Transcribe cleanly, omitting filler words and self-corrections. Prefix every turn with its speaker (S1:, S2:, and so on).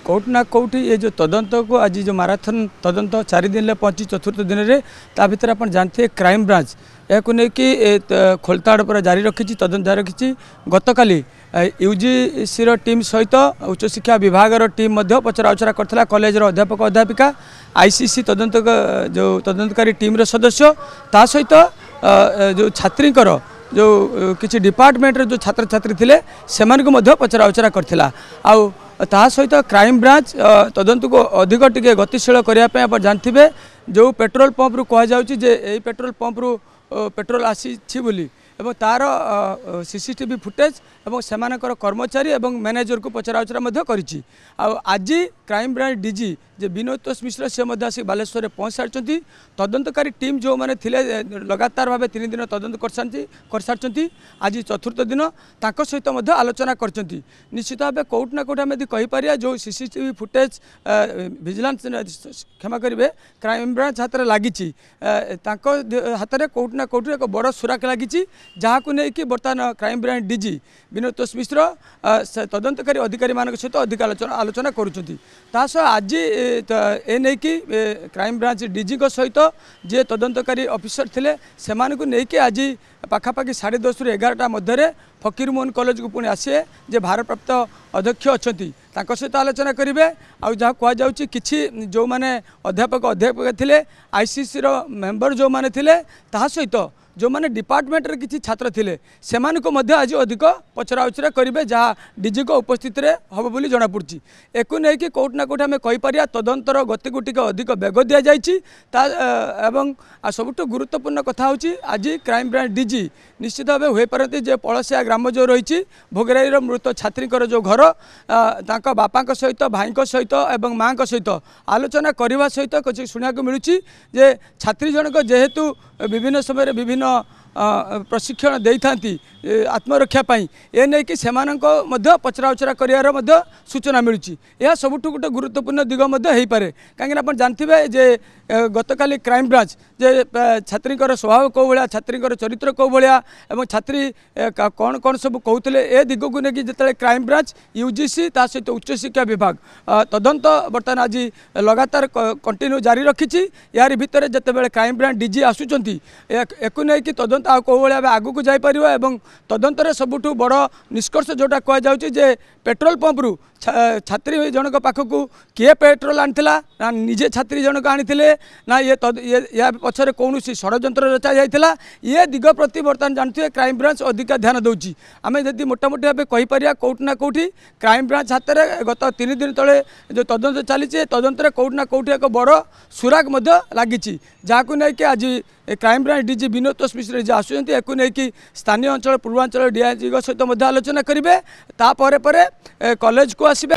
S1: कौट ना कौटी ये जो तदंत को आज जो माराथन तदंत 4 दिन पहुँची चतुर्थ दिन में ता भर आप जानते क्राइम ब्रांच यह नहीं खोलताड़ पर जारी रखी तदंत जारी रखी गत काली यूजीसी टीम सहित उच्च शिक्षा विभाग टीम पचराउचरा करथिला कॉलेजर अध्यापक अध्यापिका आईसीसी तदंत जो तदंतकारी टीम सदस्य ता सहित जो छात्री जो किसी डिपार्टमेंट जो छात्र छात्री थिले सेमान को पचराउचरा करथिला आउ ता सहित क्राइम ब्रांच तदंत को अधिक टिके गतिशील करने आप जानते जो पेट्रोल पंप रु कह जाउची जे एई पेट्रोल पंप रु पेट्रोल आसी बोली एवं तार सीसीटीवी फुटेज एवं सेमानकर कर्मचारी एवं मैनेजर को पचराउचरा करिछि। आज क्राइम ब्रांच डीजी जे विनोद मिश्र से आसिक बालेश्वर पहुँच सारी तदंतकारी टीम जो मैंने थिले लगातार भाव 3 दिन तदंत कर सारी आज चतुर्थ दिन तांको सहित आलोचना करछंती। निश्चित भाव कौट ना कौट आम कहीपर जो सीसीटीवी फुटेज विजिलेंस क्षमा करेंगे क्राइम ब्रांच हाथ में लगी हाथ में कौट ना कौट एक बड़ सुराक लगी जहाँ को लेकिन बर्तमान क्राइम ब्रांच डीजी विनोद मिश्र तदंतकारी अधिकारी मान सहित अधिक आलोचना करुँच। आज ए नहीं कि क्राइम ब्रांच डीजी सहित जे तदंतकारी ऑफिसर थिले सेमान को लेकिन आज पाखापाखि 10:30 ରୁ 11टा मध्य फकीर मोहन कॉलेज को पुणी आसे जे भारप्राप्त अध्यक्ष अच्छा सहित आलोचना करेंगे आ जहाँ कहुच्छी कि जो मैंने अध्यापक अध्यापक थे आईसीसी मेंबर जो मैंने थे सहित जो मैंने डिपार्टमेंट रे किसी छात्र थिले सेमान को मध्य आज अधिक पचराउचरा करेंगे जहाँ डीजी को उपस्थित हम बोली जना पड़ी। एक नहीं कि कौट ना कौट आम कहीपर तदंतर गति को अधिक बेग दि जाए सबुठ गुरुत्वपूर्ण कथा होची आज क्राइम ब्रांच डीजी निश्चित भाव हो पारती जे पड़सिया ग्राम जो रही भोगराई मृत छात्री जो घर तांका बापा सहित भाई सहित और माँ सहित आलोचना करने सहित कुछ शुणा मिलूँ जे छात्री जनक जेहेतु विभिन्न समय विभिन्न प्रशिक्षण दे था आत्मरक्षा ए नहीं कि पचराउचरा कर सूचना मिलूँ यह सबुठ गोटे गुरुत्वपूर्ण दिग हो पारे कहीं आप जानते जे गत काली क्राइम ब्रांच जे छात्री स्वभाव कौ भाया छात्री चरित्र कौ भाया और छात्री कौन कौन सब कहते ए दिग को लेकिन जिते क्राइम ब्रांच यूजीसी ता सहित उच्च शिक्षा विभाग तदंत बर्तमान आज लगातार कंटिन्यू जारी रखी यार भितर जिते क्राइम ब्रांच डीजी आसुँच एक नहीं कि तदंत आ कौ भाया आगू को जापर और तदंतर सबुठ बड़ निष्कर्ष जोटा कहुच्छे जे पेट्रोल पंप रु छात्री जनक पाखक किए पेट्रोल आनीला ना निजे छात्री जनक आनी ना ये या पछरे कौन षड्यंत्र रचा जाता ये दिग प्रति बर्तमान जानते क्राइम ब्रांच अधिक ध्यान दूची आम जब मोटामोटी भाव कहीपर कौट ना कौटी क्राइम ब्रांच हाथ में गत 3 दिन तले जो तदंत चली तदंतर कौट ना कौटी एक बड़ सुराग लगी जहाँ को लेकिन आज क्राइम ब्रांच डीजी विनोद मिश्र जे आसुँच एक नहीं स्थानीय अंचल पूर्वांचल डीआईजी सहित आलोचना करेंगे तापर कॉलेज को आसबे।